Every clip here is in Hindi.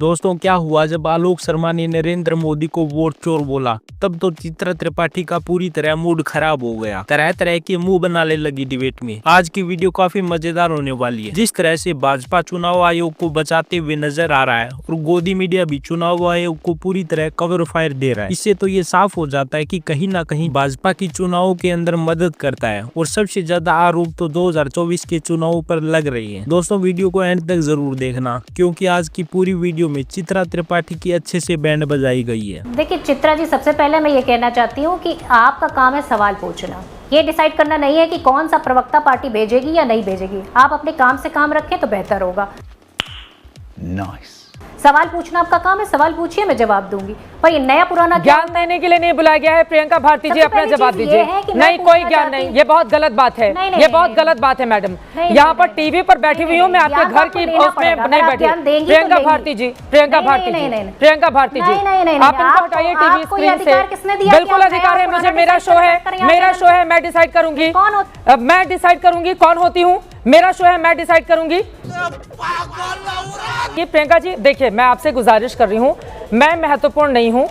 दोस्तों क्या हुआ जब आलोक शर्मा ने नरेंद्र मोदी को वोट चोर बोला, तब तो चित्रा त्रिपाठी का पूरी तरह मूड खराब हो गया। तरह तरह के मुंह बनाने लगी डिबेट में। आज की वीडियो काफी मजेदार होने वाली है। जिस तरह से भाजपा चुनाव आयोग को बचाते हुए नजर आ रहा है और गोदी मीडिया भी चुनाव आयोग को पूरी तरह कवर फायर दे रहा है, इससे तो ये साफ हो जाता है कि कहीं ना कहीं भाजपा की चुनाव के अंदर मदद करता है। और सबसे ज्यादा आरोप तो 2024 के चुनाव पर लग रही है। दोस्तों वीडियो को एंड तक जरूर देखना, क्योंकि आज की पूरी वीडियो में चित्रा त्रिपाठी की अच्छे से बैंड बजाई गई है। देखिए चित्रा जी, सबसे पहले मैं ये कहना चाहती हूँ कि आपका काम है सवाल पूछना। ये डिसाइड करना नहीं है कि कौन सा प्रवक्ता पार्टी भेजेगी या नहीं भेजेगी। आप अपने काम से काम रखें तो बेहतर होगा। नाइस। सवाल पूछना आपका काम है, सवाल पूछिए, मैं जवाब दूंगी। पर ये नया पुराना ज्ञान देने के लिए नहीं बुलाया गया है। प्रियंका भारती जी अपना जवाब दीजिए। नहीं, कोई ज्ञान नहीं, ये बहुत गलत बात है। ये बहुत गलत बात है मैडम। यहाँ पर टीवी पर बैठी हुई हूँ मैं, आपके घर की उसमें नहीं बैठी। प्रियंका भारती जी, प्रियंका भारती जी, प्रियंका भारती जी, आप इनको हटाइए टीवी स्क्रीन से। बिल्कुल अधिकार है मुझे, मेरा शो है, मेरा शो है, मैं डिसाइड करूंगी, मैं डिसाइड करूंगी कौन होती हूँ। मेरा शो है, मैं डिसाइड करूंगी। ये प्रियंका जी देखिए, मैं आपसे गुजारिश कर रही हूँ, मैं महत्वपूर्ण नहीं हूँ,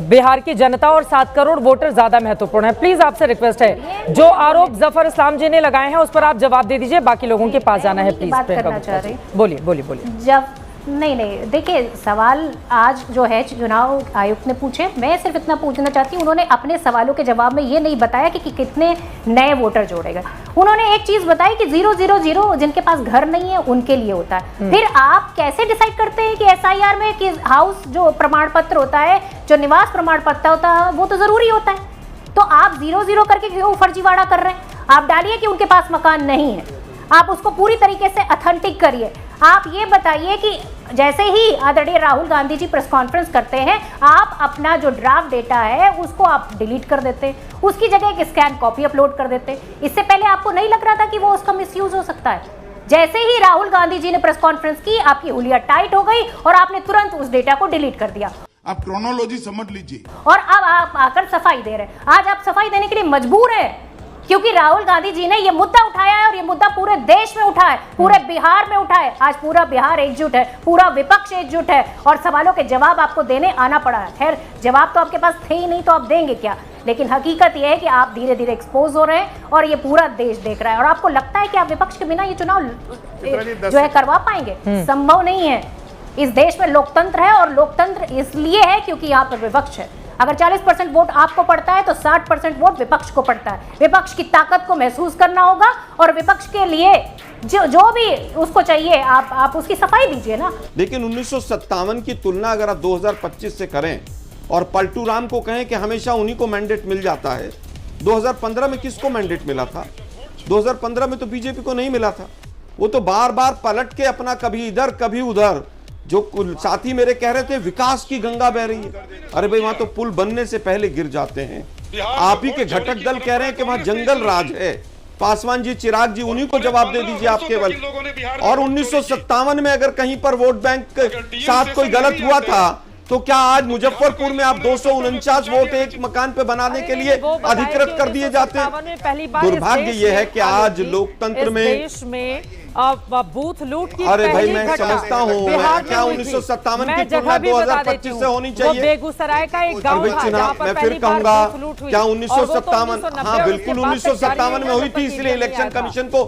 बिहार की जनता और 7 करोड़ वोटर ज्यादा महत्वपूर्ण है। प्लीज आपसे रिक्वेस्ट है, जो आरोप जफर इस्लाम जी ने लगाए हैं उस पर आप जवाब दे दीजिए, बाकी लोगों के पास जाना है। प्लीज प्रियंका, बोलिए बोलिए बोलिए। जब नहीं देखिए, सवाल आज जो है चुनाव आयुक्त ने पूछे, मैं सिर्फ इतना पूछना चाहती हूँ, उन्होंने अपने सवालों के जवाब में ये नहीं बताया कि कितने नए वोटर जोड़ेगा। उन्होंने एक चीज बताई कि 000 जिनके पास घर नहीं है उनके लिए होता है। फिर आप कैसे डिसाइड करते हैं कि SIR में कि हाउस जो प्रमाण पत्र होता है, जो निवास प्रमाण पत्र होता है, वो तो जरूरी होता है। तो आप 0 करके क्यों फर्जीवाड़ा कर रहे हैं? आप डालिए कि उनके पास मकान नहीं है, आप उसको पूरी तरीके से ऑथेंटिक करिए। आप ये बताइए कि जैसे ही आदरणीय राहुल गांधी जी प्रेस कॉन्फ्रेंस करते हैं, आप अपना जो ड्राफ्ट डेटा है उसको आप डिलीट कर देते, उसकी जगह एक स्कैन कॉपी अपलोड कर देते। इससे पहले आपको नहीं लग रहा था कि वो उसका मिसयूज हो सकता है? जैसे ही राहुल गांधी जी ने प्रेस कॉन्फ्रेंस की, आपकी हुलिया टाइट हो गई और आपने तुरंत उस डेटा को डिलीट कर दिया। आप क्रोनोलॉजी समझ लीजिए। और अब आप आकर सफाई दे रहे हैं। आज आप सफाई देने के लिए मजबूर है क्योंकि राहुल गांधी जी ने ये मुद्दा उठाया है और ये मुद्दा पूरे देश में उठा है, पूरे बिहार में उठा है। आज पूरा बिहार एकजुट है, पूरा विपक्ष एकजुट है और सवालों के जवाब आपको देने आना पड़ा है। खैर, जवाब तो आपके पास थे ही नहीं, तो आप देंगे क्या? लेकिन हकीकत यह है कि आप धीरे धीरे एक्सपोज हो रहे हैं और ये पूरा देश देख रहा है। और आपको लगता है कि आप विपक्ष के बिना ये चुनाव जो है करवा पाएंगे? संभव नहीं है। इस देश में लोकतंत्र है और लोकतंत्र इसलिए है क्योंकि यहाँ पर विपक्ष है। अगर 40% वोट आपको पड़ता है तो 60% वोट विपक्ष को पड़ता है। विपक्ष की ताकत को महसूस करना होगा और विपक्ष के लिए जो भी उसको चाहिए आप उसकी सफाई दीजिए ना। लेकिन 1957 की तुलना अगर आप 2025 से करें और पलटू राम को कहें कि हमेशा उन्हीं को मैंडेट मिल जाता है, 2015 में किसको मैंडेट मिला था? 2015 में तो बीजेपी को नहीं मिला था। वो तो बार बार पलट के अपना कभी इधर कभी उधर, जो साथी मेरे कह रहे थे विकास की गंगा बह रही है, अरे भाई वहां तो पुल बनने से पहले गिर जाते हैं। आप ही के घटक दल कह रहे हैं कि वहां जंगल राज है। पासवान जी, चिराग जी, उन्हीं को जवाब दे दीजिए आप केवल। और 1957 में अगर कहीं पर वोट बैंक के साथ कोई गलत हुआ था तो क्या आज मुजफ्फरपुर में आप 249 वोट एक मकान पे बनाने के लिए अधिकृत कर दिए जाते हैं? दुर्भाग्य ये है कि आज लोकतंत्र में बूथ लूट की अरे भाई मैं समझता हूँ, क्या 1957 की तुलना 2025 से होनी चाहिए? बेगूसराय का एक गांव था, मैं फिर कहूंगा क्या 1957, हाँ बिल्कुल 1957 में हुई थी, इसलिए इलेक्शन कमीशन को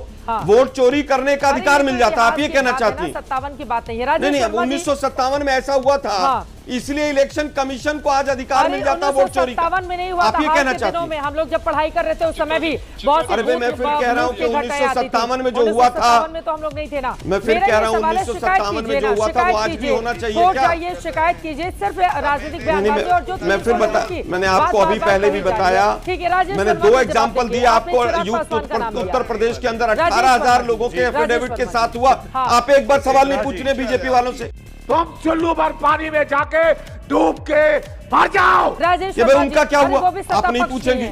वोट चोरी करने का अधिकार मिल जाता। आप ये कहना चाहती हैं? 57 की बात नहीं है, नहीं 1957 में ऐसा हुआ था, इसलिए इलेक्शन कमीशन को आज अधिकार मिल जाता वोट चोरी का। में नहीं हुआ। आप ये कहना चाहते हैं? हम लोग जब पढ़ाई कर रहे थे उस समय भी बहुत। अरे भाई मैं फिर कह रहा हूँ कि 1957 में जो हुआ था, में तो हम लोग नहीं थे ना। मैं फिर कह रहा हूँ 1957 में जो हुआ था वो आज भी होना चाहिए क्या? शिकायत कीजिए, सिर्फ राजनीतिक बयानबाजी। और जो मैं फिर मैंने आपको अभी पहले भी बताया, मैंने 2 एग्जाम्पल दिए आपको। यूथ उत्तर प्रदेश के अंदर 18,000 लोगों के एफिडेविट के साथ हुआ। आप एक बार सवाल नहीं पूछ रहे बीजेपी वालों से? तुम चुल्लू भर पानी में जाके डूब के मर जाओ। ये भाई उनका क्या हुआ आप नहीं पूछेंगे?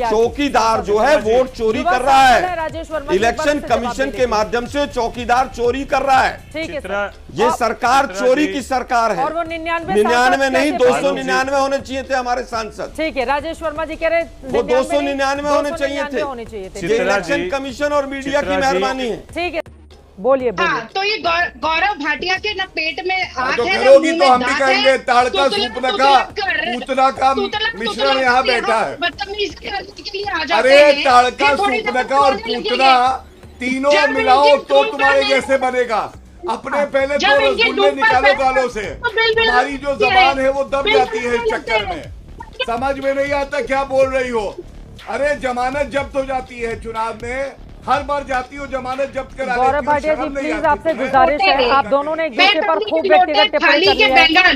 चौकीदार जो है वोट चोरी कर रहा है, इलेक्शन कमीशन के माध्यम से चौकीदार चोरी कर रहा है। ठीक है, ये सरकार चोरी की सरकार है। और वो 99 नहीं 299 होने चाहिए थे हमारे सांसद। ठीक है, राजेश वर्मा जी कह रहे वो 299 होने चाहिए थे। ये इलेक्शन कमीशन और मीडिया की मेहरबानी है। ठीक है। बोलिए हाँ, बोलिए। तो ये गौरव भाटिया के ना पेट में आग तो है, करोगी मुंह तो में हम भी दांत कहेंगे है, ताड़ का तुतलक सूपना तुतलक का कर- पूतना का तुतलक मिश्रण तुतलक यहाँ करके बैठा वो है। बदतमीजी करने के लिए आ जाते अरे हैं। ताड़ का ये थोड़ी सूपना ना का और बोलने पूतना लगेंगे। तीनों जब मिलाओ इनके तो धूप तुम्हारे पर जैसे बनेगा। अपने पहले जब तो इनके रसगुल्ले धूप पर निकालो बैठे गालों से, तो बिल तुम्हारी जो लगती है। जबान है वो दब बिल जाती है इस लगती चक्कर है। में। समझ में नहीं आता क्या बोल रही हो। अरे जमानत जब्त हो जाती है चुनाव में, हर बार जाती हो जमानत जब्त करा गौरव लेती हो, भाटिया जी शर्म नहीं प्लीज आती आपसे तुम्हें? गुजारिश है, आप दोनों ने एक दूसरे पर खूब व्यक्तिगत टिप्पणी कर ली है।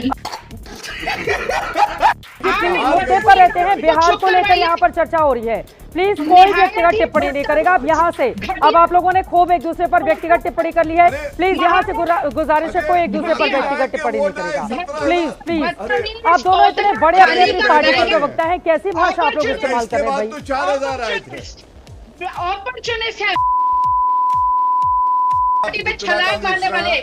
किसी मुद्दे पर रहते हैं, बिहार को लेकर यहाँ पर चर्चा हो रही है, प्लीज कोई व्यक्तिगत टिप्पणी नहीं करेगा अब यहाँ से। अब आप लोगों ने खूब एक दूसरे पर व्यक्तिगत टिप्पणी कर ली है, प्लीज यहाँ से गुजारिश है कोई एक दूसरे पर व्यक्तिगत टिप्पणी नहीं करेगा, प्लीज प्लीज। आप दोनों इतने बड़े अपनी अपनी पार्टी के प्रवक्ता हैं, कैसी भाषा आप लोग इस्तेमाल कर रहे हैं तो भाई। 4000 आए थे। अपॉर्चुनिस्ट है, पार्टी में छलांग मारने वाले।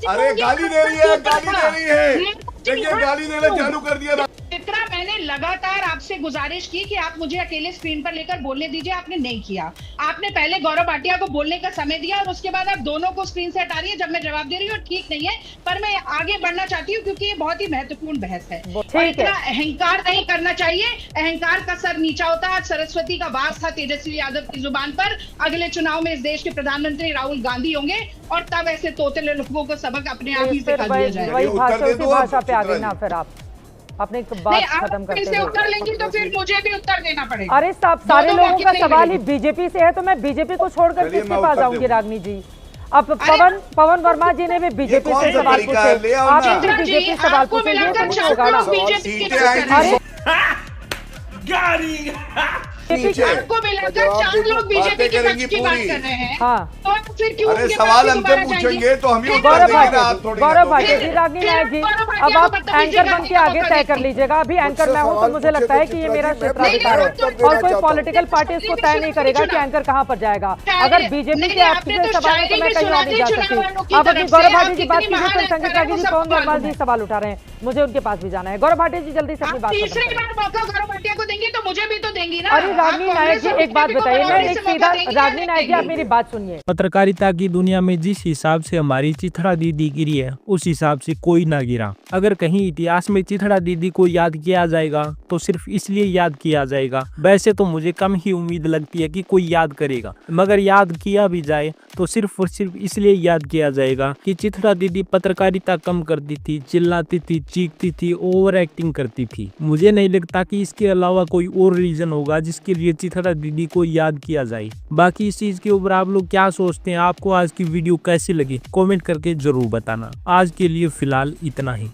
अरे गाली दे रही है, गाली दे रही है, देखिए गाली देना चालू कर दिया ना। चित्रा, मैंने लगातार आपसे गुजारिश की कि आप मुझे अकेले स्क्रीन पर लेकर बोलने दीजिए, आपने नहीं किया। आपने पहले गौरव भाटिया को बोलने का समय दिया और उसके बाद आप दोनों को स्क्रीन से हटा रही है जब मैं जवाब दे रही हूँ। ठीक नहीं है, पर मैं आगे बढ़ना चाहती हूँ क्योंकि ये बहुत ही महत्वपूर्ण बहस है और इतना अहंकार नहीं करना चाहिए। अहंकार का सर नीचा होता है। आज सरस्वती का वास था तेजस्वी यादव की जुबान पर। अगले चुनाव में इस देश के प्रधानमंत्री राहुल गांधी होंगे और तब ऐसे तोतले लोगों को सबक अपने आप ही सिखा दिया जाएगा। वही उत्तर भाषा दे उसी दो आप, भाषा पे आ गई चित्रा ना, जी। फिर आप अपने नहीं, बात आप खत्म करते इसे उत्तर लेंगी तो हुए। फिर मुझे भी उत्तर देना पड़ेगा। अरे सब सारे दो-दो लोगों बाकी का नहीं सवाल ही मिलेगी। बीजेपी से है, तो मैं बीजेपी को छोड़कर चलिए, किसके मैं पास उत्तर जाऊंगी दूंगा। रागनी जी। अब पवन वर्मा जी ने भी बीजेपी कौन से सा सवाल तरीका है? पूछे, ले आओ आपने ना। भी चित्रा जी, बीजेपी से सवाल आपको पूछे, ये मिलाकर तो नहीं चार होगा ना। लोग बीजेपी के सीटें आएंगी। अरे नीचे। आपको मिलाकर 4 लोग बीजेपी बातें के करेंगी पक्ष की बात पूरी। कर रहे हैं। हाँ। तो आप फिर क्यों अरे उनके सवाल पास हमसे दोबारा पूछेंगे जाएंगे? तो हम ही उत्तर गौरव देंगे ना, भाटिया आप जी, थोड़ी गौरव ना दोगे। भाटिया जी, रागनी नायक जी, अब आप एंकर बन के आगे तय कर लीजिएगा। अभी एंकर मैं हूं तो मुझे लगता है कि ये मेरा क्षेत्राधिकार है और कोई पॉलिटिकल पार्टी इसको तय नहीं करेगा कि एंकर कहां पर जाएगा। अगर बीजेपी के आपसे सवाल है तो मैं कहीं और नहीं जा सकती। आप अपनी गौरव भाटिया जी बात कीजिए, फिर संगीत रागी जी, पवन वर्मा जी सवाल उठा रहे हैं, मुझे उनके पास भी जाना है। गौरव भाटिया जी जल्दी से अपनी बात तीसरी खत्म करें। बार मौका गौरव भाटिया को देंगे तो मुझे भी तो देंगी ना। अरे रागनी नायक जी एक बात बताइए, मैं एक सीधा रागनी नायक जी आप मेरी बात सुनिए। पत्रकारिता की दुनिया में जिस हिसाब से हमारी चिथड़ा दीदी गिरी है उस हिसाब से कोई ना गिरा। अगर कहीं इतिहास में चिथड़ा दीदी को याद किया जाएगा तो सिर्फ इसलिए याद किया जाएगा। वैसे तो मुझे कम ही उम्मीद लगती है कि कोई याद करेगा, मगर याद किया भी जाए तो सिर्फ और सिर्फ इसलिए याद किया जाएगा कि चिथड़ा दीदी पत्रकारिता कम करती थी, चिल्लाती थी, चीखती थी, ओवर एक्टिंग करती थी। मुझे नहीं लगता कि इसके अलावा कोई और रीजन होगा जिसके लिए चिथड़ा दीदी को याद किया जाए। बाकी इस चीज के ऊपर आप लोग क्या सोचते हैं? आपको आज की वीडियो कैसी लगी? कमेंट करके जरूर बताना। आज के लिए फिलहाल इतना ही।